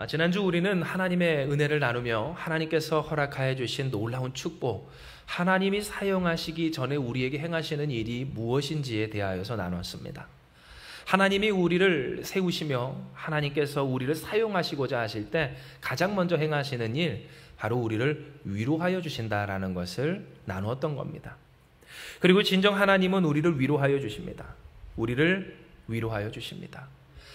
지난주 우리는 하나님의 은혜를 나누며 하나님께서 허락하여 주신 놀라운 축복, 하나님이 사용하시기 전에 우리에게 행하시는 일이 무엇인지에 대하여서 나눴습니다. 하나님이 우리를 세우시며 하나님께서 우리를 사용하시고자 하실 때 가장 먼저 행하시는 일, 바로 우리를 위로하여 주신다라는 것을 나누었던 겁니다. 그리고 진정 하나님은 우리를 위로하여 주십니다. 우리를 위로하여 주십니다.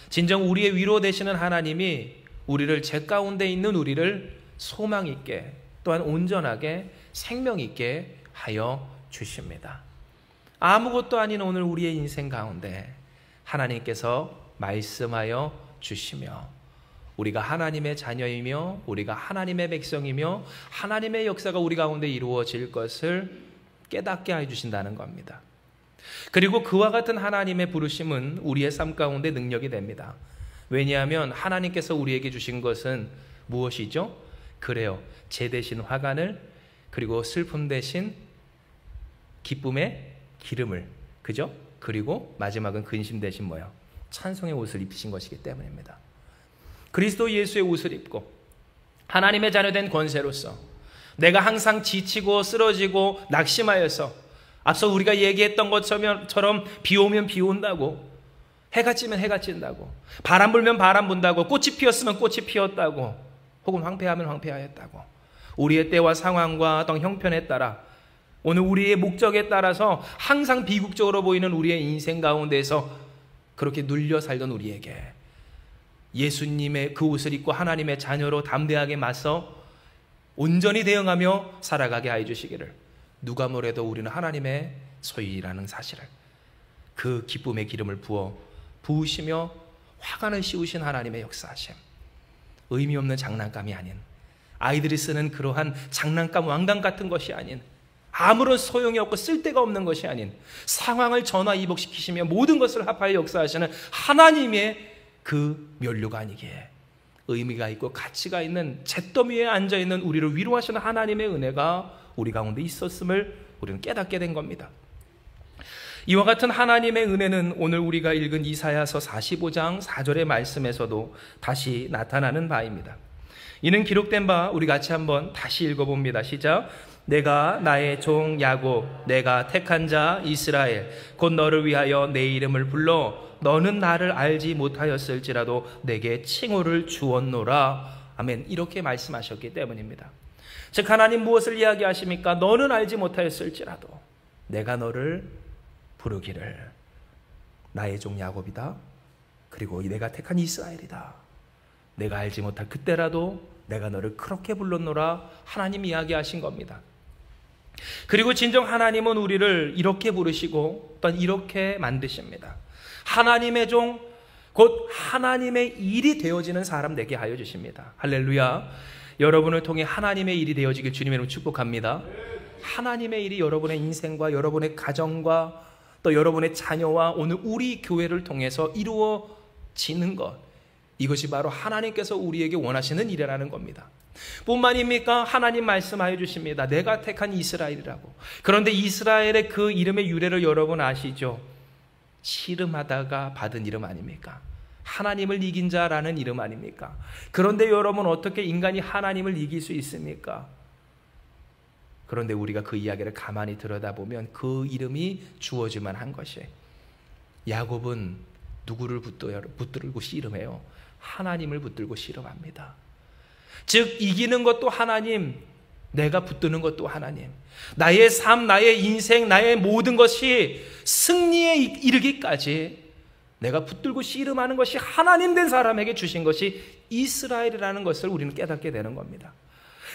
진정 우리의 위로 되시는 하나님이 우리를 죄 가운데 있는 우리를 소망 있게 또한 온전하게 생명 있게 하여 주십니다. 아무것도 아닌 오늘 우리의 인생 가운데 하나님께서 말씀하여 주시며 우리가 하나님의 자녀이며 우리가 하나님의 백성이며 하나님의 역사가 우리 가운데 이루어질 것을 깨닫게 해주신다는 겁니다. 그리고 그와 같은 하나님의 부르심은 우리의 삶 가운데 능력이 됩니다. 왜냐하면 하나님께서 우리에게 주신 것은 무엇이죠? 그래요. 죄 대신 화관을, 그리고 슬픔 대신 기쁨의 기름을, 그죠? 그리고 마지막은 근심 대신 뭐요? 찬송의 옷을 입히신 것이기 때문입니다. 그리스도 예수의 옷을 입고 하나님의 자녀된 권세로서 내가 항상 지치고 쓰러지고 낙심하여서 앞서 우리가 얘기했던 것처럼 비 오면 비 온다고, 해가 찌면 해가 찐다고, 바람 불면 바람 분다고, 꽃이 피었으면 꽃이 피었다고, 혹은 황폐하면 황폐하였다고, 우리의 때와 상황과 어떤 형편에 따라 오늘 우리의 목적에 따라서 항상 비극적으로 보이는 우리의 인생 가운데서 그렇게 눌려 살던 우리에게 예수님의 그 옷을 입고 하나님의 자녀로 담대하게 맞서 온전히 대응하며 살아가게 하여 주시기를, 누가 뭐래도 우리는 하나님의 소유라는 사실을, 그 기쁨의 기름을 부으시며 화관을 씌우신 하나님의 역사하심, 의미 없는 장난감이 아닌, 아이들이 쓰는 그러한 장난감 왕관 같은 것이 아닌, 아무런 소용이 없고 쓸데가 없는 것이 아닌, 상황을 전화위복시키시며 모든 것을 합하여 역사하시는 하나님의 그 면류가 아니기에 의미가 있고 가치가 있는 잿더미 위에 앉아있는 우리를 위로하시는 하나님의 은혜가 우리 가운데 있었음을 우리는 깨닫게 된 겁니다. 이와 같은 하나님의 은혜는 오늘 우리가 읽은 이사야서 45장 4절의 말씀에서도 다시 나타나는 바입니다. 이는 기록된 바 우리 같이 한번 다시 읽어봅니다. 시작. 내가 나의 종 야곱, 내가 택한 자 이스라엘, 곧 너를 위하여 내 이름을 불러 너는 나를 알지 못하였을지라도 내게 칭호를 주었노라. 아멘. 이렇게 말씀하셨기 때문입니다. 즉 하나님 무엇을 이야기하십니까? 너는 알지 못하였을지라도 내가 너를 부르기를 나의 종 야곱이다, 그리고 내가 택한 이스라엘이다, 내가 알지 못할 그때라도 내가 너를 그렇게 불렀노라. 하나님 이야기하신 겁니다. 그리고 진정 하나님은 우리를 이렇게 부르시고 또한 이렇게 만드십니다. 하나님의 종, 곧 하나님의 일이 되어지는 사람 되게 하여 주십니다. 할렐루야. 여러분을 통해 하나님의 일이 되어지길 주님의 이름으로 축복합니다. 하나님의 일이 여러분의 인생과 여러분의 가정과 또 여러분의 자녀와 오늘 우리 교회를 통해서 이루어지는 것, 이것이 바로 하나님께서 우리에게 원하시는 일이라는 겁니다. 뿐만입니까? 하나님 말씀하여 주십니다. 내가 택한 이스라엘이라고. 그런데 이스라엘의 그 이름의 유래를 여러분 아시죠? 씨름하다가 받은 이름 아닙니까? 하나님을 이긴 자라는 이름 아닙니까? 그런데 여러분, 어떻게 인간이 하나님을 이길 수 있습니까? 그런데 우리가 그 이야기를 가만히 들여다보면 그 이름이 주어질만 한 것이, 야곱은 누구를 붙들고 씨름해요? 하나님을 붙들고 씨름합니다. 즉 이기는 것도 하나님, 내가 붙드는 것도 하나님, 나의 삶, 나의 인생, 나의 모든 것이 승리에 이르기까지 내가 붙들고 씨름하는 것이 하나님 된 사람에게 주신 것이 이스라엘이라는 것을 우리는 깨닫게 되는 겁니다.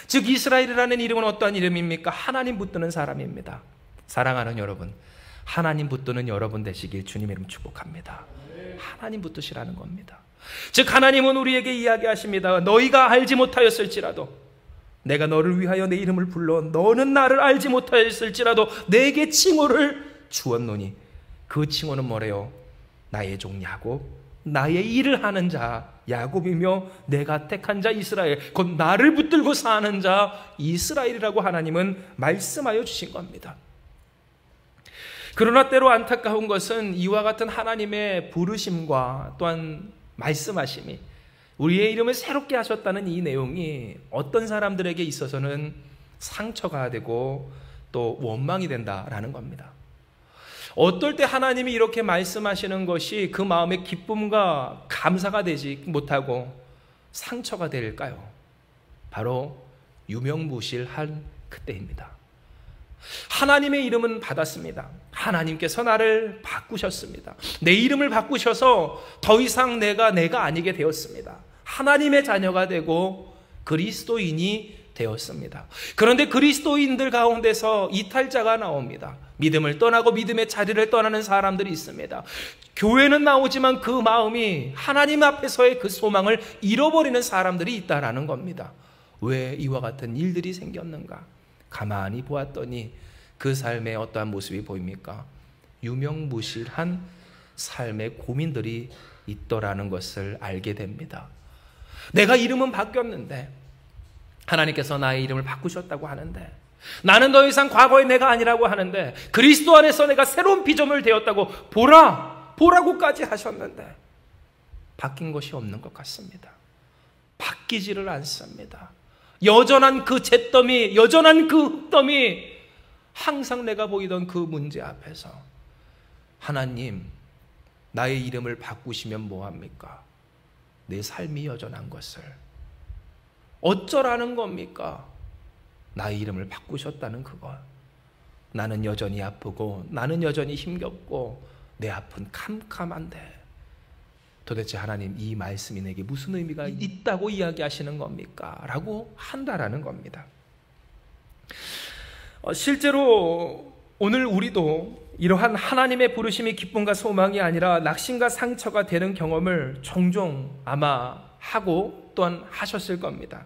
즉 이스라엘이라는 이름은 어떠한 이름입니까? 하나님 붙드는 사람입니다. 사랑하는 여러분, 하나님 붙드는 여러분 되시길 주님의 이름 축복합니다. 하나님 붙드시라는 겁니다. 즉 하나님은 우리에게 이야기하십니다. 너희가 알지 못하였을지라도 내가 너를 위하여 내 이름을 불러 너는 나를 알지 못하였을지라도 내게 칭호를 주었노니, 그 칭호는 뭐래요? 나의 종 야곱, 나의 일을 하는 자 야곱이며 내가 택한 자 이스라엘, 곧 나를 붙들고 사는 자 이스라엘이라고 하나님은 말씀하여 주신 겁니다. 그러나 때로 안타까운 것은 이와 같은 하나님의 부르심과 또한 말씀하심이 우리의 이름을 새롭게 하셨다는 이 내용이 어떤 사람들에게 있어서는 상처가 되고 또 원망이 된다라는 겁니다. 어떨 때 하나님이 이렇게 말씀하시는 것이 그 마음의 기쁨과 감사가 되지 못하고 상처가 될까요? 바로 유명무실한 그때입니다. 하나님의 이름은 받았습니다. 하나님께서 나를 바꾸셨습니다. 내 이름을 바꾸셔서 더 이상 내가 아니게 되었습니다. 하나님의 자녀가 되고 그리스도인이 되었습니다. 그런데 그리스도인들 가운데서 이탈자가 나옵니다. 믿음을 떠나고 믿음의 자리를 떠나는 사람들이 있습니다. 교회는 나오지만 그 마음이 하나님 앞에서의 그 소망을 잃어버리는 사람들이 있다라는 겁니다. 왜 이와 같은 일들이 생겼는가? 가만히 보았더니 그 삶에 어떠한 모습이 보입니까? 유명무실한 삶의 고민들이 있더라는 것을 알게 됩니다. 내가 이름은 바뀌었는데 하나님께서 나의 이름을 바꾸셨다고 하는데 나는 더 이상 과거의 내가 아니라고 하는데 그리스도 안에서 내가 새로운 피조물 되었다고 보라고까지 하셨는데 바뀐 것이 없는 것 같습니다. 바뀌지를 않습니다. 여전한 그 잿더미, 여전한 그 흙더미, 항상 내가 보이던 그 문제 앞에서 하나님, 나의 이름을 바꾸시면 뭐합니까? 내 삶이 여전한 것을 어쩌라는 겁니까? 나의 이름을 바꾸셨다는 그것. 나는 여전히 아프고 나는 여전히 힘겹고 내 앞은 캄캄한데 도대체 하나님 이 말씀이 내게 무슨 의미가 있다고 이야기하시는 겁니까? 라고 한다라는 겁니다. 실제로 오늘 우리도 이러한 하나님의 부르심이 기쁨과 소망이 아니라 낙심과 상처가 되는 경험을 종종 아마 하고 또한 하셨을 겁니다.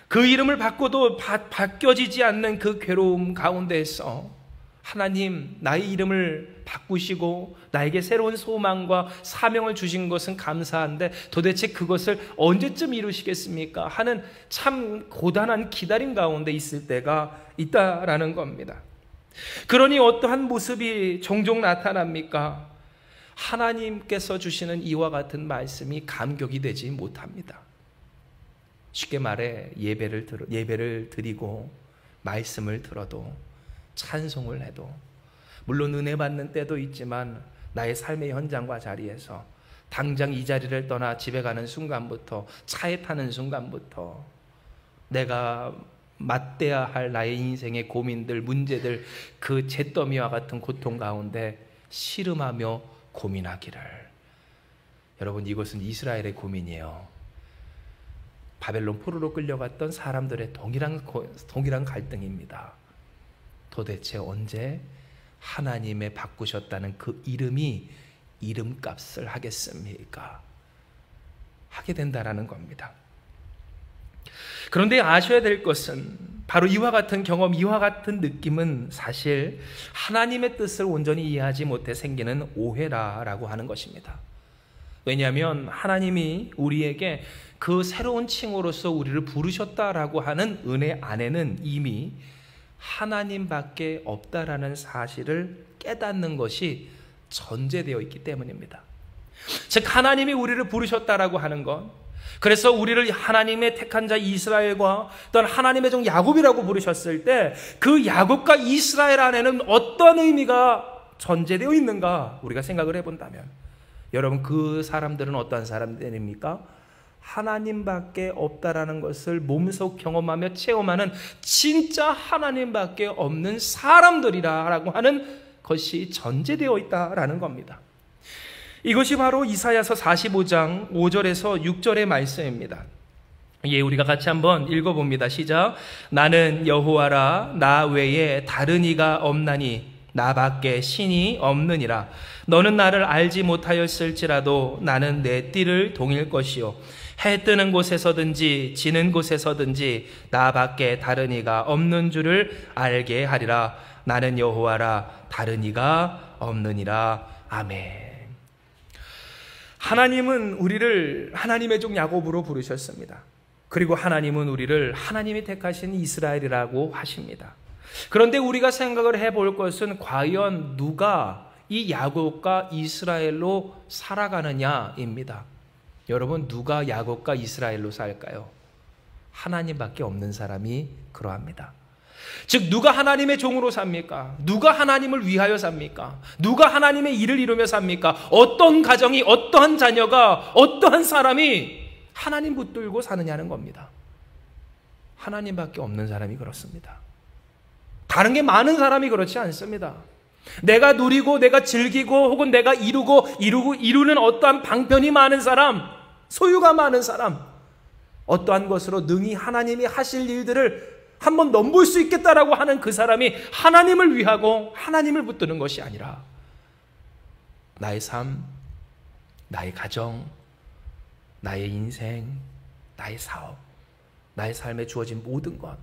그 이름을 바꿔도 바뀌어지지 않는 그 괴로움 가운데에서 하나님, 나의 이름을 바꾸시고 나에게 새로운 소망과 사명을 주신 것은 감사한데 도대체 그것을 언제쯤 이루시겠습니까? 하는 참 고단한 기다림 가운데 있을 때가 있다라는 겁니다. 그러니 어떠한 모습이 종종 나타납니까? 하나님께서 주시는 이와 같은 말씀이 감격이 되지 못합니다. 쉽게 말해 예배를 드리고 말씀을 들어도 찬송을 해도 물론 은혜 받는 때도 있지만 나의 삶의 현장과 자리에서 당장 이 자리를 떠나 집에 가는 순간부터 차에 타는 순간부터 내가 맞대야 할 나의 인생의 고민들, 문제들 그 잿더미와 같은 고통 가운데 씨름하며 고민하기를. 여러분 이것은 이스라엘의 고민이에요. 바벨론 포로로 끌려갔던 사람들의 동일한 갈등입니다. 도대체 언제 하나님의 바꾸셨다는 그 이름이 이름값을 하겠습니까? 하게 된다라는 겁니다. 그런데 아셔야 될 것은 바로 이와 같은 경험, 이와 같은 느낌은 사실 하나님의 뜻을 온전히 이해하지 못해 생기는 오해라고 하는 것입니다. 왜냐하면 하나님이 우리에게 그 새로운 칭호로서 우리를 부르셨다라고 하는 은혜 안에는 이미 하나님밖에 없다라는 사실을 깨닫는 것이 전제되어 있기 때문입니다. 즉 하나님이 우리를 부르셨다라고 하는 것, 그래서 우리를 하나님의 택한 자 이스라엘과 또한 하나님의 종 야곱이라고 부르셨을 때 그 야곱과 이스라엘 안에는 어떤 의미가 전제되어 있는가 우리가 생각을 해본다면 여러분 그 사람들은 어떠한 사람들입니까? 하나님밖에 없다라는 것을 몸소 경험하며 체험하는 진짜 하나님밖에 없는 사람들이라고 하는 것이 전제되어 있다라는 겁니다. 이것이 바로 이사야서 45장 5절에서 6절의 말씀입니다. 예, 우리가 같이 한번 읽어봅니다. 시작. 나는 여호와라, 나 외에 다른 이가 없나니 나밖에 신이 없느니라. 너는 나를 알지 못하였을지라도 나는 내 띠를 동일 것이요 해 뜨는 곳에서든지 지는 곳에서든지 나밖에 다른 이가 없는 줄을 알게 하리라. 나는 여호와라, 다른 이가 없느니라. 아멘. 하나님은 우리를 하나님의 종 야곱으로 부르셨습니다. 그리고 하나님은 우리를 하나님이 택하신 이스라엘이라고 하십니다. 그런데 우리가 생각을 해볼 것은 과연 누가 이 야곱과 이스라엘로 살아가느냐입니다. 여러분, 누가 야곱과 이스라엘로 살까요? 하나님밖에 없는 사람이 그러합니다. 즉, 누가 하나님의 종으로 삽니까? 누가 하나님을 위하여 삽니까? 누가 하나님의 일을 이루며 삽니까? 어떤 가정이, 어떠한 자녀가, 어떠한 사람이 하나님 붙들고 사느냐는 겁니다. 하나님밖에 없는 사람이 그렇습니다. 다른 게 많은 사람이 그렇지 않습니다. 내가 누리고 내가 즐기고 혹은 내가 이루는 어떠한 방편이 많은 사람, 소유가 많은 사람, 어떠한 것으로 능히 하나님이 하실 일들을 한번 넘볼 수 있겠다라고 하는 그 사람이 하나님을 위하고 하나님을 붙드는 것이 아니라 나의 삶, 나의 가정, 나의 인생, 나의 사업, 나의 삶에 주어진 모든 것,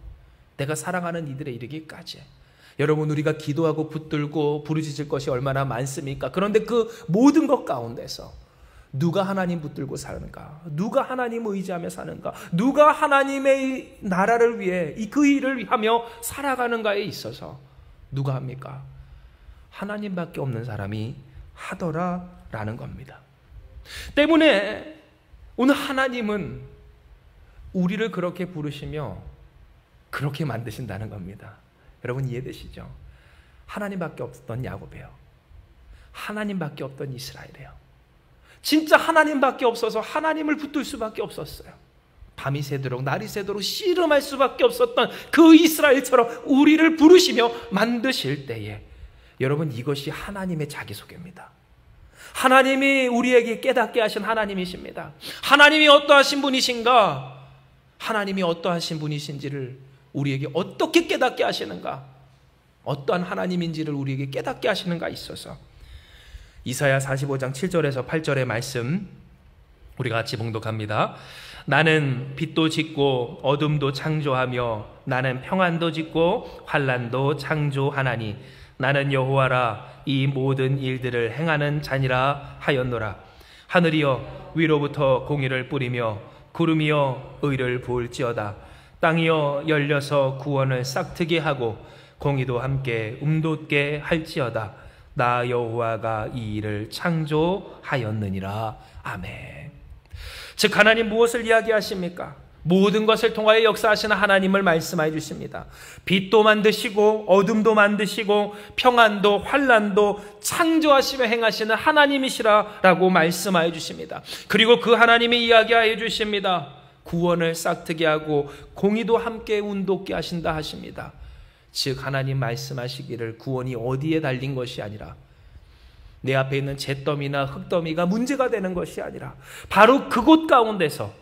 내가 사랑하는 이들에 이르기까지. 여러분, 우리가 기도하고 붙들고 부르짖을 것이 얼마나 많습니까? 그런데 그 모든 것 가운데서 누가 하나님 붙들고 사는가? 누가 하나님을 의지하며 사는가? 누가 하나님의 나라를 위해 그 일을 하며 살아가는가에 있어서 누가 합니까? 하나님밖에 없는 사람이 하더라라는 겁니다. 때문에 오늘 하나님은 우리를 그렇게 부르시며 그렇게 만드신다는 겁니다. 여러분, 이해되시죠? 하나님밖에 없던 야곱이에요. 하나님밖에 없던 이스라엘이에요. 진짜 하나님밖에 없어서 하나님을 붙들 수밖에 없었어요. 밤이 새도록 날이 새도록 씨름할 수밖에 없었던 그 이스라엘처럼 우리를 부르시며 만드실 때에, 여러분, 이것이 하나님의 자기소개입니다. 하나님이 우리에게 깨닫게 하신 하나님이십니다. 하나님이 어떠하신 분이신가? 하나님이 어떠하신 분이신지를 우리에게 어떻게 깨닫게 하시는가? 어떠한 하나님인지를 우리에게 깨닫게 하시는가 있어서 이사야 45장 7절에서 8절의 말씀 우리가 같이 봉독합니다. 나는 빛도 짓고 어둠도 창조하며 나는 평안도 짓고 환난도 창조하나니 나는 여호와라 이 모든 일들을 행하는 자니라 하였노라. 하늘이여 위로부터 공의를 뿌리며 구름이여 의를 부을지어다. 땅이여 열려서 구원을 싹트게 하고 공의도 함께 움돋게 할지어다. 나 여호와가 이 일을 창조하였느니라. 아멘. 즉, 하나님 무엇을 이야기하십니까? 모든 것을 통하여 역사하시는 하나님을 말씀해 주십니다. 빛도 만드시고 어둠도 만드시고 평안도 환난도 창조하시며 행하시는 하나님이시라라고 말씀하여 주십니다. 그리고 그 하나님이 이야기하여 주십니다. 구원을 싹트게 하고 공의도 함께 운돋게 하신다 하십니다. 즉, 하나님 말씀하시기를 구원이 어디에 달린 것이 아니라 내 앞에 있는 잿더미나 흙더미가 문제가 되는 것이 아니라 바로 그곳 가운데서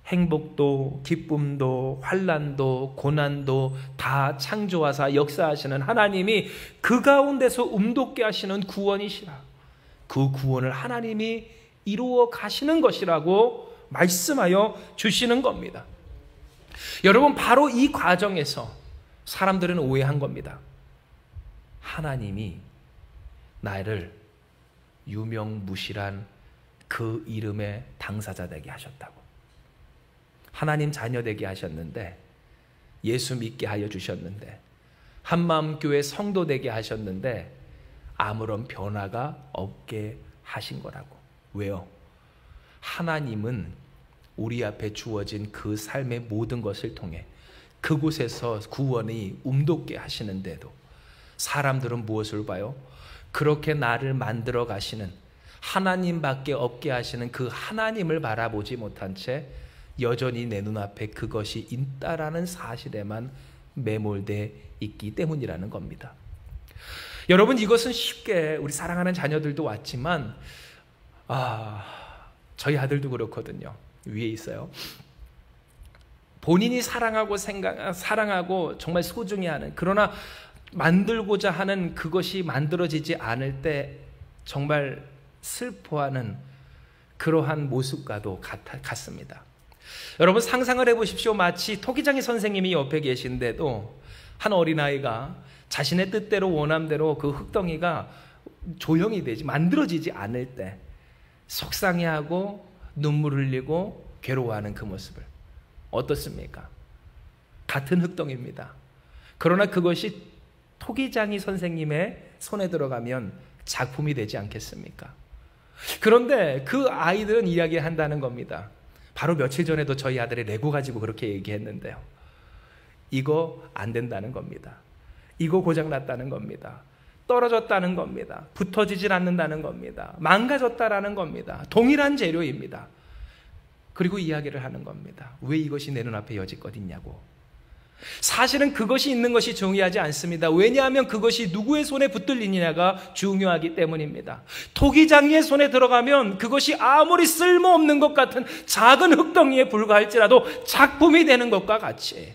행복도 기쁨도 환난도 고난도 다 창조하사 역사하시는 하나님이 그 가운데서 움돋게 하시는 구원이시라. 그 구원을 하나님이 이루어 가시는 것이라고 말씀하여 주시는 겁니다. 여러분, 바로 이 과정에서 사람들은 오해한 겁니다. 하나님이 나를 유명무실한 그 이름의 당사자 되게 하셨다고. 하나님 자녀 되게 하셨는데, 예수 믿게 하여 주셨는데, 한마음교회 성도 되게 하셨는데 아무런 변화가 없게 하신 거라고. 왜요? 하나님은 우리 앞에 주어진 그 삶의 모든 것을 통해 그곳에서 구원이 움돋게 하시는데도 사람들은 무엇을 봐요? 그렇게 나를 만들어 가시는 하나님밖에 없게 하시는 그 하나님을 바라보지 못한 채 여전히 내 눈앞에 그것이 있다라는 사실에만 매몰돼 있기 때문이라는 겁니다. 여러분, 이것은 쉽게 우리 사랑하는 자녀들도 왔지만 저희 아들도 그렇거든요. 위에 있어요. 본인이 사랑하고 정말 소중히 하는, 그러나 만들고자 하는 그것이 만들어지지 않을 때 정말 슬퍼하는 그러한 모습과도 같습니다. 여러분, 상상을 해보십시오. 마치 토기장이 선생님이 옆에 계신데도 한 어린아이가 자신의 뜻대로 원함대로 그 흙덩이가 조형이 되지 만들어지지 않을 때 속상해하고 눈물 흘리고 괴로워하는 그 모습을 어떻습니까? 같은 흙덩이입니다. 그러나 그것이 토기장이 선생님의 손에 들어가면 작품이 되지 않겠습니까? 그런데 그 아이들은 이야기한다는 겁니다. 바로 며칠 전에도 저희 아들이 레고 가지고 그렇게 얘기했는데요. 이거 안 된다는 겁니다. 이거 고장났다는 겁니다. 떨어졌다는 겁니다. 붙어지질 않는다는 겁니다. 망가졌다라는 겁니다. 동일한 재료입니다. 그리고 이야기를 하는 겁니다. 왜 이것이 내 눈앞에 여지껏 있냐고. 사실은 그것이 있는 것이 중요하지 않습니다. 왜냐하면 그것이 누구의 손에 붙들리느냐가 중요하기 때문입니다. 토기장이의 손에 들어가면 그것이 아무리 쓸모없는 것 같은 작은 흙덩이에 불과할지라도 작품이 되는 것과 같이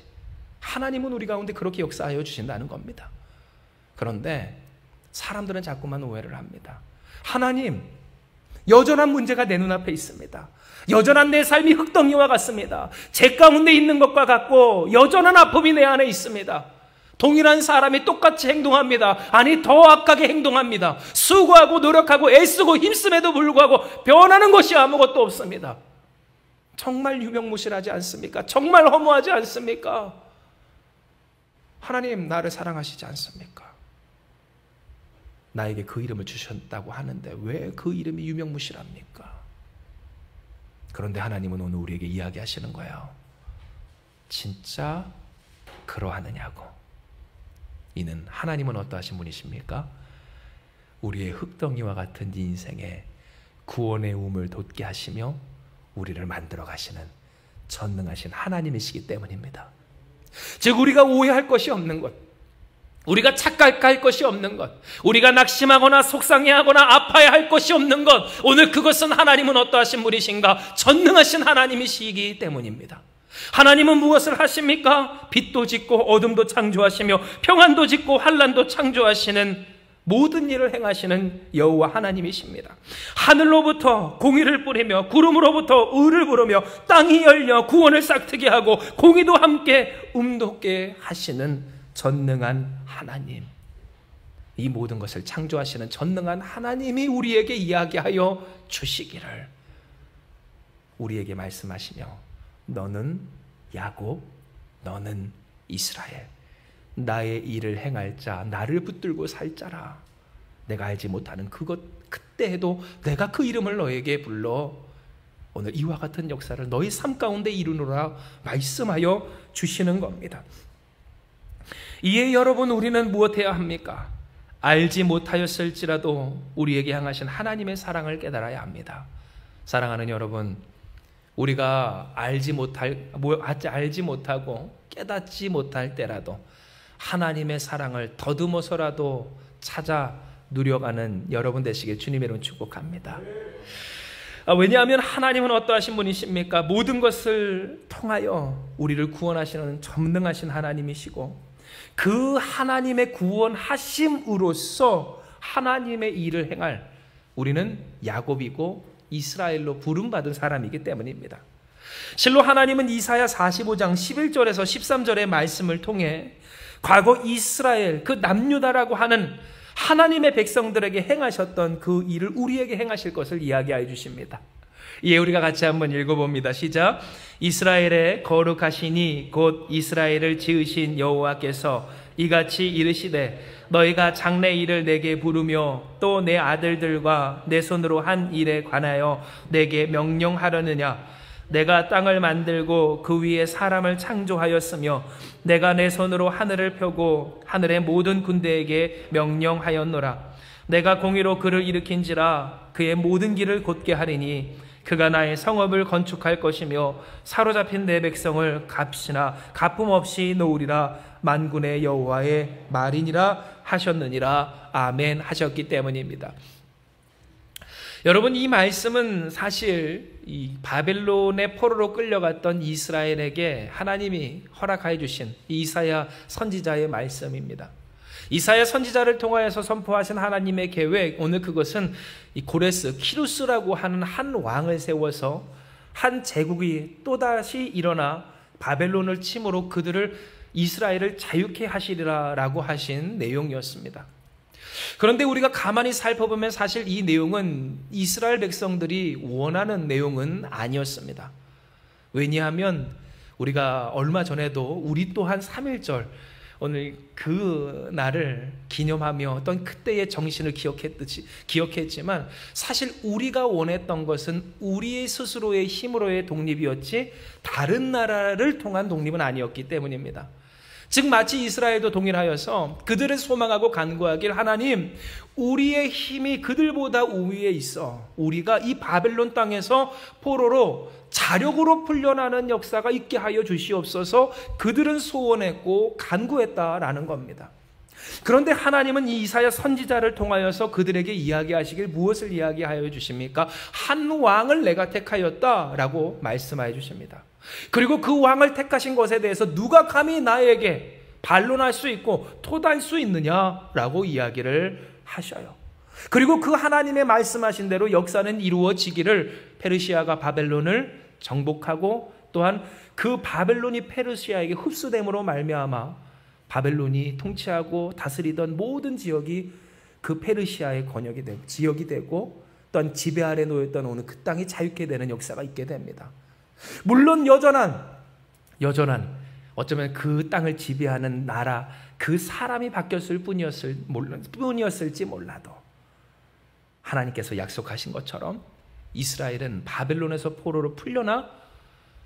하나님은 우리 가운데 그렇게 역사하여 주신다는 겁니다. 그런데 사람들은 자꾸만 오해를 합니다. 하나님, 여전한 문제가 내 눈앞에 있습니다. 여전한 내 삶이 흙덩이와 같습니다. 제 가운데 있는 것과 같고 여전한 아픔이 내 안에 있습니다. 동일한 사람이 똑같이 행동합니다. 아니, 더 악하게 행동합니다. 수고하고 노력하고 애쓰고 힘씀에도 불구하고 변하는 것이 아무것도 없습니다. 정말 유명무실하지 않습니까? 정말 허무하지 않습니까? 하나님, 나를 사랑하시지 않습니까? 나에게 그 이름을 주셨다고 하는데 왜 그 이름이 유명무실합니까? 그런데 하나님은 오늘 우리에게 이야기하시는 거예요. 진짜 그러하느냐고. 이는 하나님은 어떠하신 분이십니까? 우리의 흙덩이와 같은 인생에 구원의 우물 돋게 하시며 우리를 만들어 가시는 전능하신 하나님이시기 때문입니다. 즉 우리가 오해할 것이 없는 것, 우리가 착각할 것이 없는 것, 우리가 낙심하거나 속상해하거나 아파야 할 것이 없는 것, 오늘 그것은 하나님은 어떠하신 분이신가? 전능하신 하나님이시기 때문입니다. 하나님은 무엇을 하십니까? 빛도 짓고 어둠도 창조하시며 평안도 짓고 환난도 창조하시는 모든 일을 행하시는 여호와 하나님이십니다. 하늘로부터 공의를 뿌리며 구름으로부터 의를 부르며 땅이 열려 구원을 싹트게 하고 공의도 함께 음돋게 하시는 전능한 하나님, 이 모든 것을 창조하시는 전능한 하나님이 우리에게 이야기하여 주시기를, 우리에게 말씀하시며 너는 야곱, 너는 이스라엘, 나의 일을 행할 자, 나를 붙들고 살 자라. 내가 알지 못하는 그것, 그때에도 내가 그 이름을 너에게 불러 오늘 이와 같은 역사를 너희 삶 가운데 이루노라 말씀하여 주시는 겁니다. 이에 여러분, 우리는 무엇해야 합니까? 알지 못하였을지라도 우리에게 향하신 하나님의 사랑을 깨달아야 합니다. 사랑하는 여러분, 우리가 알지 못하고 깨닫지 못할 때라도 하나님의 사랑을 더듬어서라도 찾아 누려가는 여러분 되시길 주님의 이름으로 축복합니다. 왜냐하면 하나님은 어떠하신 분이십니까? 모든 것을 통하여 우리를 구원하시는 전능하신 하나님이시고, 그 하나님의 구원하심으로써 하나님의 일을 행할 우리는 야곱이고 이스라엘로 부름받은 사람이기 때문입니다. 실로 하나님은 이사야 45장 11절에서 13절의 말씀을 통해 과거 이스라엘, 그 남유다라고 하는 하나님의 백성들에게 행하셨던 그 일을 우리에게 행하실 것을 이야기해 주십니다. 예, 우리가 같이 한번 읽어봅니다. 시작. 이스라엘의 거룩하시니 곧 이스라엘을 지으신 여호와께서 이같이 이르시되 너희가 장래 일을 내게 부르며 또 내 아들들과 내 손으로 한 일에 관하여 내게 명령하려느냐? 내가 땅을 만들고 그 위에 사람을 창조하였으며 내가 내 손으로 하늘을 펴고 하늘의 모든 군대에게 명령하였노라. 내가 공의로 그를 일으킨지라 그의 모든 길을 곧게 하리니 그가 나의 성읍을 건축할 것이며 사로잡힌 내 백성을 값이나 가품 없이 놓으리라. 만군의 여호와의 말이니라 하셨느니라. 아멘 하셨기 때문입니다. 여러분, 이 말씀은 사실 이 바벨론의 포로로 끌려갔던 이스라엘에게 하나님이 허락하여 주신 이사야 선지자의 말씀입니다. 이사야 선지자를 통하여서 선포하신 하나님의 계획, 오늘 그것은 이 고레스, 키루스라고 하는 한 왕을 세워서 한 제국이 또다시 일어나 바벨론을 침으로 그들을 이스라엘을 자유케 하시리라라고 하신 내용이었습니다. 그런데 우리가 가만히 살펴보면 사실 이 내용은 이스라엘 백성들이 원하는 내용은 아니었습니다. 왜냐하면 우리가 얼마 전에도 우리 또한 3.1절 오늘 그 날을 기념하며 어떤 그때의 정신을 기억했지만 사실 우리가 원했던 것은 우리의 스스로의 힘으로의 독립이었지 다른 나라를 통한 독립은 아니었기 때문입니다. 즉 마치 이스라엘도 동일하여서 그들을 소망하고 간구하길, 하나님, 우리의 힘이 그들보다 우위에 있어 우리가 이 바벨론 땅에서 포로로 자력으로 풀려나는 역사가 있게 하여 주시옵소서 그들은 소원했고 간구했다라는 겁니다. 그런데 하나님은 이 이사야 선지자를 통하여서 그들에게 이야기하시길 무엇을 이야기하여 주십니까? 한 왕을 내가 택하였다라고 말씀하여 주십니다. 그리고 그 왕을 택하신 것에 대해서 누가 감히 나에게 반론할 수 있고 토달 수 있느냐라고 이야기를 하셔요. 그리고 그 하나님의 말씀하신 대로 역사는 이루어지기를, 페르시아가 바벨론을 정복하고 또한 그 바벨론이 페르시아에게 흡수됨으로 말미암아 바벨론이 통치하고 다스리던 모든 지역이 그 페르시아의 권역이 되고 지역이 되고 또한 지배 아래 놓였던 오늘 그 땅이 자유케 되는 역사가 있게 됩니다. 물론 여전한 어쩌면 그 땅을 지배하는 나라, 그 사람이 바뀌었을 뿐이었을지 몰라도 하나님께서 약속하신 것처럼 이스라엘은 바벨론에서 포로로 풀려나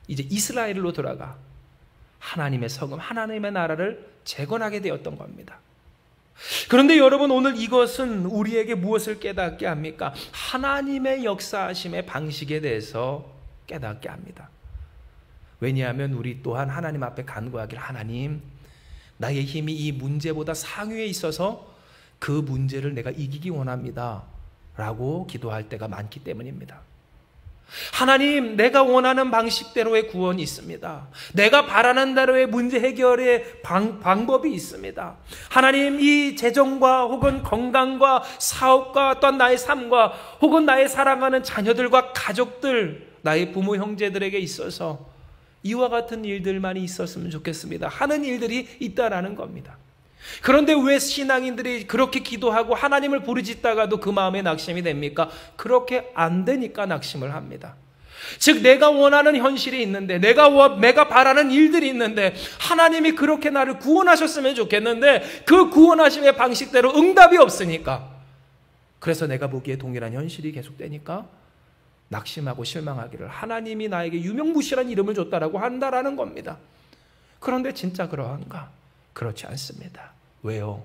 이제 이스라엘로 돌아가 하나님의 성읍, 하나님의 나라를 재건하게 되었던 겁니다. 그런데 여러분, 오늘 이것은 우리에게 무엇을 깨닫게 합니까? 하나님의 역사하심의 방식에 대해서 깨닫게 합니다. 왜냐하면 우리 또한 하나님 앞에 간구하길, 하나님, 나의 힘이 이 문제보다 상위에 있어서 그 문제를 내가 이기기 원합니다 라고 기도할 때가 많기 때문입니다. 하나님, 내가 원하는 방식대로의 구원이 있습니다. 내가 바라는 대로의 문제 해결의 방법이 있습니다. 하나님, 이 재정과 혹은 건강과 사업과 또한 나의 삶과 혹은 나의 사랑하는 자녀들과 가족들, 나의 부모 형제들에게 있어서 이와 같은 일들만이 있었으면 좋겠습니다 하는 일들이 있다라는 겁니다. 그런데 왜 신앙인들이 그렇게 기도하고 하나님을 부르짖다가도 그 마음에 낙심이 됩니까? 그렇게 안 되니까 낙심을 합니다. 즉 내가 원하는 현실이 있는데, 내가 바라는 일들이 있는데 하나님이 그렇게 나를 구원하셨으면 좋겠는데 그 구원하심의 방식대로 응답이 없으니까, 그래서 내가 보기에 동일한 현실이 계속되니까 낙심하고 실망하기를, 하나님이 나에게 유명무실한 이름을 줬다라고 한다라는 겁니다. 그런데 진짜 그러한가? 그렇지 않습니다. 왜요?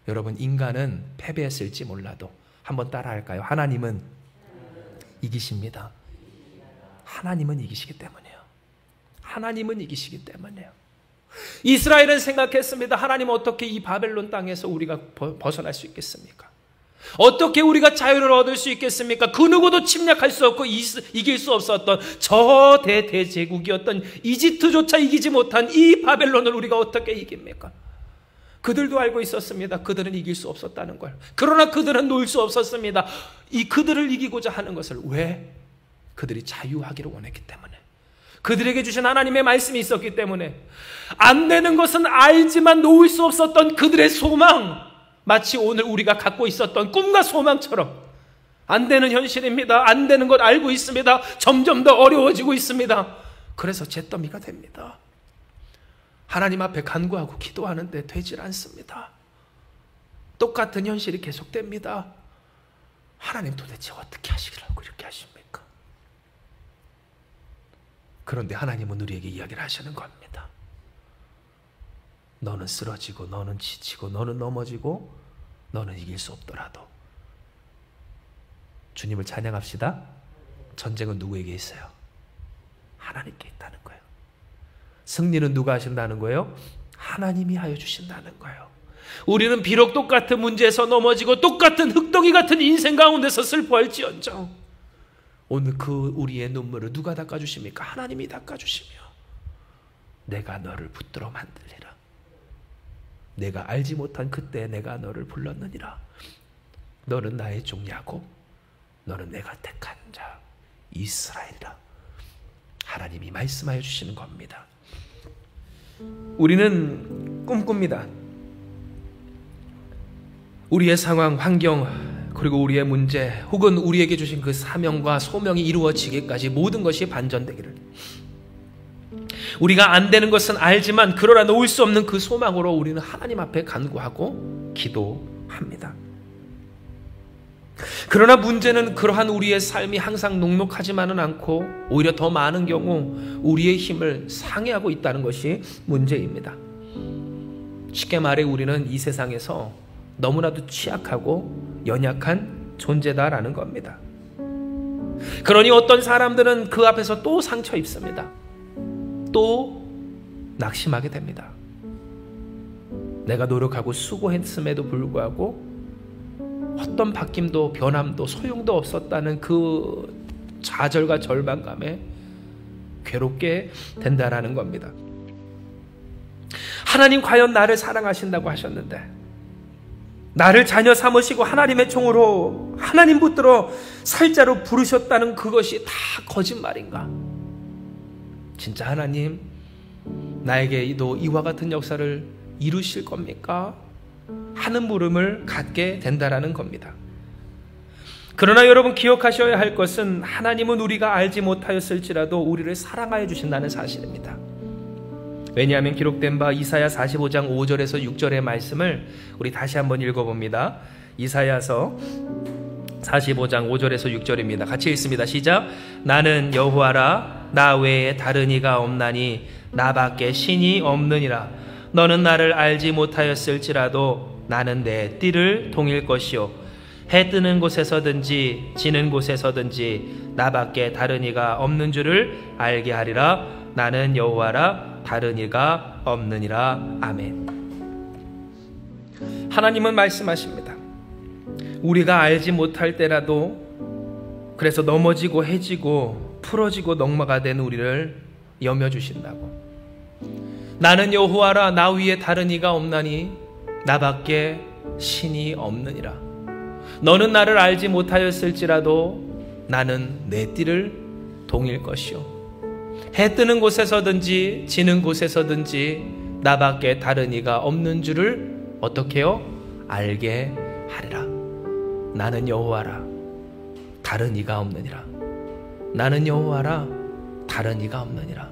여러분, 인간은 패배했을지 몰라도 한번 따라할까요? 하나님은 이기십니다. 하나님은 이기시기 때문이에요. 하나님은 이기시기 때문이에요. 이스라엘은 생각했습니다. 하나님, 어떻게 이 바벨론 땅에서 우리가 벗어날 수 있겠습니까? 어떻게 우리가 자유를 얻을 수 있겠습니까? 그 누구도 침략할 수 없고 이길 수 없었던 저 대제국이었던 이집트조차 이기지 못한 이 바벨론을 우리가 어떻게 이깁니까? 그들도 알고 있었습니다. 그들은 이길 수 없었다는 걸. 그러나 그들은 놓을 수 없었습니다. 그들을 이기고자 하는 것을. 왜? 그들이 자유하기를 원했기 때문에. 그들에게 주신 하나님의 말씀이 있었기 때문에. 안 되는 것은 알지만 놓을 수 없었던 그들의 소망, 마치 오늘 우리가 갖고 있었던 꿈과 소망처럼 안 되는 현실입니다. 안 되는 것 알고 있습니다. 점점 더 어려워지고 있습니다. 그래서 잿더미가 됩니다. 하나님 앞에 간구하고 기도하는데 되질 않습니다. 똑같은 현실이 계속됩니다. 하나님, 도대체 어떻게 하시려고 이렇게 하십니까? 그런데 하나님은 우리에게 이야기를 하시는 겁니다. 너는 쓰러지고, 너는 지치고, 너는 넘어지고, 너는 이길 수 없더라도 주님을 찬양합시다. 전쟁은 누구에게 있어요? 하나님께 있다는 거예요. 승리는 누가 하신다는 거예요? 하나님이 하여 주신다는 거예요. 우리는 비록 똑같은 문제에서 넘어지고 똑같은 흙덩이 같은 인생 가운데서 슬퍼할지언정 오늘 그 우리의 눈물을 누가 닦아주십니까? 하나님이 닦아주시며 내가 너를 붙들어 만들리라. 내가 알지 못한 그때 내가 너를 불렀느니라. 너는 나의 종 야곱, 너는 내가 택한 자 이스라엘이라. 하나님이 말씀하여 주시는 겁니다. 우리는 꿈꿉니다. 우리의 상황, 환경, 그리고 우리의 문제, 혹은 우리에게 주신 그 사명과 소명이 이루어지기까지 모든 것이 반전되기를. 우리가 안 되는 것은 알지만 그러나 놓을 수 없는 그 소망으로 우리는 하나님 앞에 간구하고 기도합니다. 그러나 문제는 그러한 우리의 삶이 항상 녹록하지만은 않고 오히려 더 많은 경우 우리의 힘을 상회하고 있다는 것이 문제입니다. 쉽게 말해 우리는 이 세상에서 너무나도 취약하고 연약한 존재다라는 겁니다. 그러니 어떤 사람들은 그 앞에서 또 상처 입습니다. 또 낙심하게 됩니다. 내가 노력하고 수고했음에도 불구하고 어떤 바뀜도 변함도 소용도 없었다는 그 좌절과 절망감에 괴롭게 된다라는 겁니다. 하나님 과연 나를 사랑하신다고 하셨는데 나를 자녀 삼으시고 하나님의 종으로 하나님 붙들어 살자로 부르셨다는 그것이 다 거짓말인가? 진짜 하나님 나에게도 이와 같은 역사를 이루실 겁니까? 하는 물음을 갖게 된다라는 겁니다. 그러나 여러분 기억하셔야 할 것은 하나님은 우리가 알지 못하였을지라도 우리를 사랑하여 주신다는 사실입니다. 왜냐하면 기록된 바 이사야 45장 5절에서 6절의 말씀을 우리 다시 한번 읽어봅니다. 이사야서 45장 5절에서 6절입니다. 같이 읽습니다. 시작. 나는 여호와라 나 외에 다른 이가 없나니 나밖에 신이 없느니라. 너는 나를 알지 못하였을지라도 나는 내 띠를 동일 것이요 해 뜨는 곳에서든지 지는 곳에서든지 나밖에 다른 이가 없는 줄을 알게 하리라. 나는 여호와라 다른 이가 없느니라. 아멘. 하나님은 말씀하십니다. 우리가 알지 못할 때라도 그래서 넘어지고 해지고 풀어지고 넘어가 된 우리를 여며주신다고. 나는 여호와라 나 위에 다른 이가 없나니 나밖에 신이 없느니라. 너는 나를 알지 못하였을지라도 나는 내 띠를 동일 것이요 해 뜨는 곳에서든지 지는 곳에서든지 나밖에 다른 이가 없는 줄을 어떻게 해요? 알게 하리라. 나는 여호와라 다른 이가 없느니라. 나는 여호와라 다른 이가 없느니라.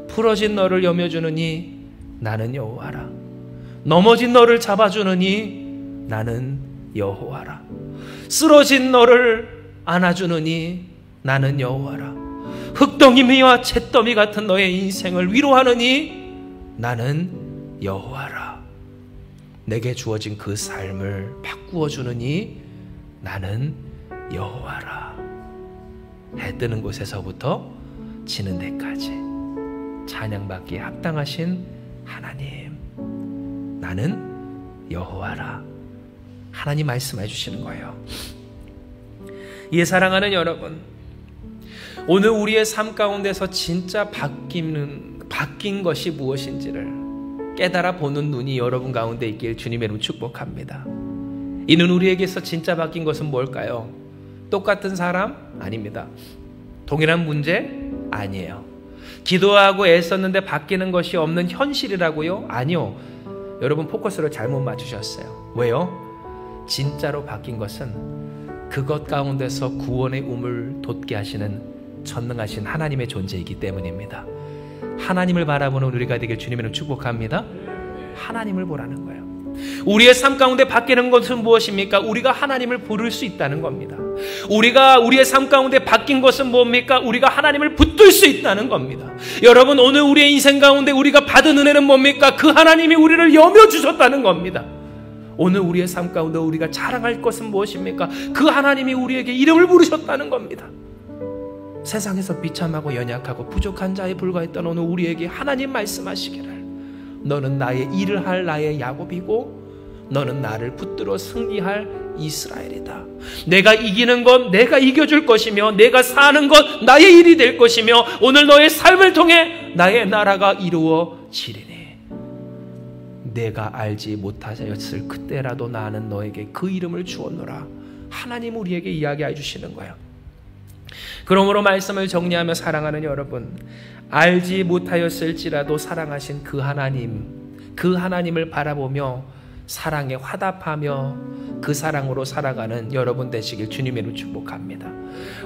풀어진 너를 여며주느니 나는 여호와라. 넘어진 너를 잡아주느니 나는 여호와라. 쓰러진 너를 안아주느니 나는 여호와라. 흙덩이와 잿더미 같은 너의 인생을 위로하느니 나는 여호와라. 내게 주어진 그 삶을 바꾸어 주느니 나는 여호와라. 해 뜨는 곳에서부터 지는 데까지 찬양받기에 합당하신 하나님, 나는 여호와라. 하나님 말씀해 주시는 거예요. 예, 사랑하는 여러분, 오늘 우리의 삶 가운데서 진짜 바뀐 것이 무엇인지를 깨달아 보는 눈이 여러분 가운데 있길 주님의 이름으로 축복합니다. 이는 우리에게서 진짜 바뀐 것은 뭘까요? 똑같은 사람? 아닙니다. 동일한 문제? 아니에요. 기도하고 애썼는데 바뀌는 것이 없는 현실이라고요? 아니요. 여러분 포커스를 잘못 맞추셨어요. 왜요? 진짜로 바뀐 것은 그것 가운데서 구원의 우물 돋게 하시는 전능하신 하나님의 존재이기 때문입니다. 하나님을 바라보는 우리가 되길 주님으로 축복합니다. 하나님을 보라는 거예요. 우리의 삶 가운데 바뀌는 것은 무엇입니까? 우리가 하나님을 부를 수 있다는 겁니다. 우리의 삶 가운데 바뀐 것은 뭡니까? 우리가 하나님을 붙들 수 있다는 겁니다. 여러분, 오늘 우리의 인생 가운데 우리가 받은 은혜는 뭡니까? 그 하나님이 우리를 여며주셨다는 겁니다. 오늘 우리의 삶 가운데 우리가 자랑할 것은 무엇입니까? 그 하나님이 우리에게 이름을 부르셨다는 겁니다. 세상에서 비참하고 연약하고 부족한 자에 불과했던 오늘 우리에게 하나님 말씀하시기를, 너는 나의 일을 할 나의 야곱이고 너는 나를 붙들어 승리할 이스라엘이다. 내가 이기는 것 내가 이겨줄 것이며 내가 사는 것 나의 일이 될 것이며 오늘 너의 삶을 통해 나의 나라가 이루어지리니 내가 알지 못하였을 그때라도 나는 너에게 그 이름을 주었노라. 하나님 우리에게 이야기해 주시는 거예요. 그러므로 말씀을 정리하며 사랑하는 여러분, 알지 못하였을지라도 사랑하신 그 하나님을 바라보며 사랑에 화답하며 그 사랑으로 살아가는 여러분 되시길 주님의 이름으로 축복합니다.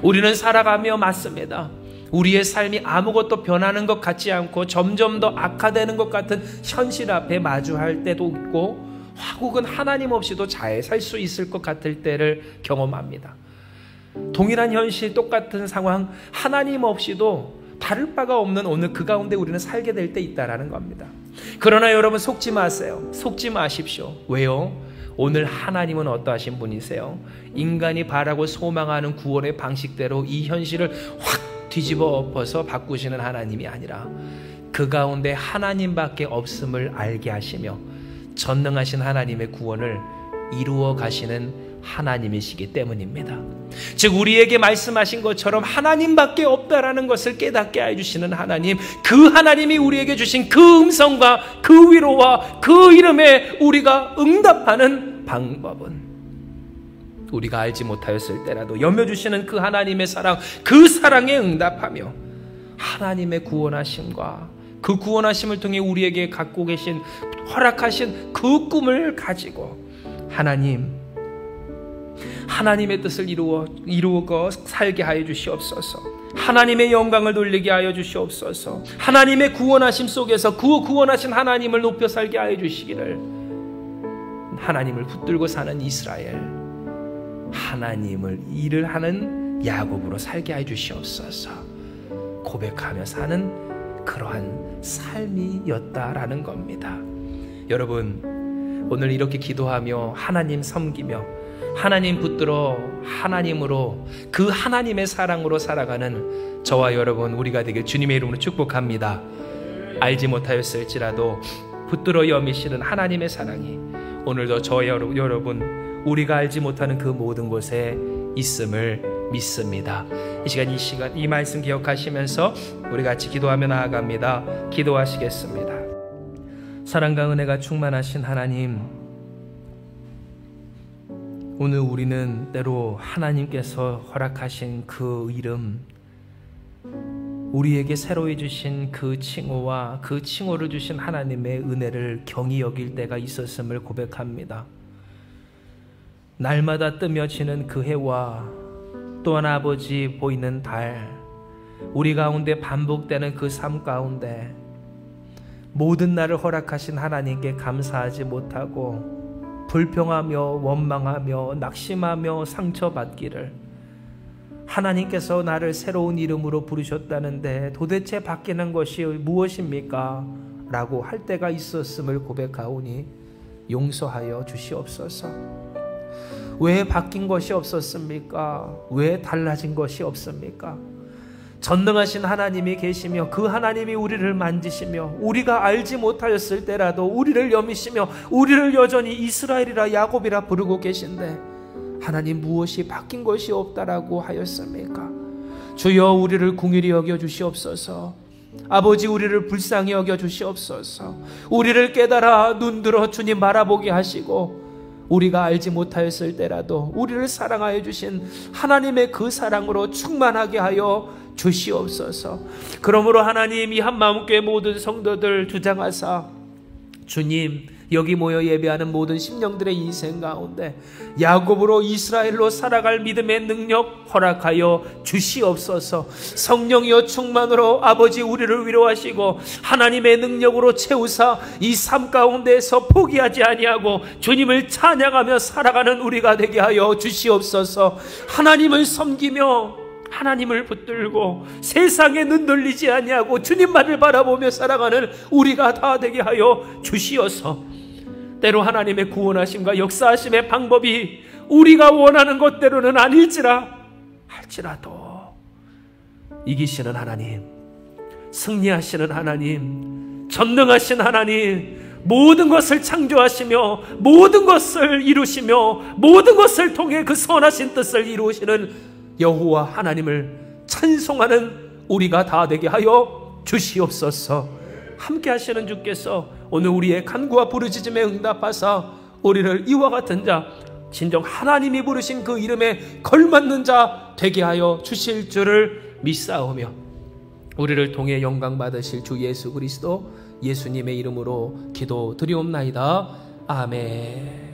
우리는 살아가며 맞습니다. 우리의 삶이 아무것도 변하는 것 같지 않고 점점 더 악화되는 것 같은 현실 앞에 마주할 때도 있고, 혹은 하나님 없이도 잘 살 수 있을 것 같을 때를 경험합니다. 동일한 현실, 똑같은 상황, 하나님 없이도 다를 바가 없는 오늘 그 가운데 우리는 살게 될 때 있다라는 겁니다. 그러나 여러분, 속지 마세요. 속지 마십시오. 왜요? 오늘 하나님은 어떠하신 분이세요? 인간이 바라고 소망하는 구원의 방식대로 이 현실을 확 뒤집어 엎어서 바꾸시는 하나님이 아니라 그 가운데 하나님밖에 없음을 알게 하시며 전능하신 하나님의 구원을 이루어 가시는 하나님이시기 때문입니다. 즉, 우리에게 말씀하신 것처럼 하나님밖에 없다라는 것을 깨닫게 해주시는 하나님, 그 하나님이 우리에게 주신 그 음성과 그 위로와 그 이름에 우리가 응답하는 방법은 우리가 알지 못하였을 때라도 여며주시는 그 하나님의 사랑, 그 사랑에 응답하며 하나님의 구원하심과 그 구원하심을 통해 우리에게 갖고 계신, 허락하신 그 꿈을 가지고 하나님의 뜻을 이루어 살게 하여 주시옵소서. 하나님의 영광을 돌리게 하여 주시옵소서. 하나님의 구원하심 속에서 그 구원하신 하나님을 높여 살게 하여 주시기를. 하나님을 붙들고 사는 이스라엘, 하나님을 일을 하는 야곱으로 살게 하여 주시옵소서. 고백하며 사는 그러한 삶이었다라는 겁니다. 여러분, 오늘 이렇게 기도하며 하나님 섬기며 하나님 붙들어 하나님으로, 그 하나님의 사랑으로 살아가는 저와 여러분 우리가 되길 주님의 이름으로 축복합니다. 알지 못하였을지라도 붙들어 여미시는 하나님의 사랑이 오늘도 저와 여러분 우리가 알지 못하는 그 모든 곳에 있음을 믿습니다. 이 시간 이 말씀 기억하시면서 우리 같이 기도하며 나아갑니다. 기도하시겠습니다. 사랑과 은혜가 충만하신 하나님, 오늘 우리는 때로 하나님께서 허락하신 그 이름, 우리에게 새로 해주신 그 칭호와 그 칭호를 주신 하나님의 은혜를 경히 여길 때가 있었음을 고백합니다. 날마다 뜨며지는 그 해와 또한 아버지 보이는 달, 우리 가운데 반복되는 그 삶 가운데 모든 날을 허락하신 하나님께 감사하지 못하고 불평하며 원망하며 낙심하며 상처받기를, 하나님께서 나를 새로운 이름으로 부르셨다는데 도대체 바뀌는 것이 무엇입니까? 라고 할 때가 있었음을 고백하오니 용서하여 주시옵소서. 왜 바뀐 것이 없었습니까? 왜 달라진 것이 없습니까? 전능하신 하나님이 계시며 그 하나님이 우리를 만지시며 우리가 알지 못하였을 때라도 우리를 여미시며 우리를 여전히 이스라엘이라 야곱이라 부르고 계신데 하나님, 무엇이 바뀐 것이 없다라고 하였습니까? 주여, 우리를 긍휼히 여겨 주시옵소서. 아버지, 우리를 불쌍히 여겨 주시옵소서. 우리를 깨달아 눈들어 주님 바라보게 하시고 우리가 알지 못하였을 때라도 우리를 사랑하여 주신 하나님의 그 사랑으로 충만하게 하여 주시옵소서. 그러므로 하나님, 이 한마음교회 모든 성도들 주장하사 주님, 여기 모여 예배하는 모든 심령들의 인생 가운데 야곱으로 이스라엘로 살아갈 믿음의 능력 허락하여 주시옵소서. 성령이여 충만으로 아버지 우리를 위로하시고 하나님의 능력으로 채우사 이 삶 가운데에서 포기하지 아니하고 주님을 찬양하며 살아가는 우리가 되게 하여 주시옵소서. 하나님을 섬기며 하나님을 붙들고 세상에 눈 돌리지 아니하고 주님만을 바라보며 살아가는 우리가 다 되게 하여 주시어서 때로 하나님의 구원하심과 역사하심의 방법이 우리가 원하는 것대로는 아닐지라 할지라도 이기시는 하나님, 승리하시는 하나님, 전능하신 하나님, 모든 것을 창조하시며 모든 것을 이루시며 모든 것을 통해 그 선하신 뜻을 이루시는 여호와 하나님을 찬송하는 우리가 다 되게 하여 주시옵소서. 함께 하시는 주께서 오늘 우리의 간구와 부르짖음에 응답하사 우리를 이와 같은 자, 진정 하나님이 부르신 그 이름에 걸맞는 자 되게 하여 주실 줄을 믿사오며 우리를 통해 영광 받으실 주 예수 그리스도 예수님의 이름으로 기도드리옵나이다. 아멘.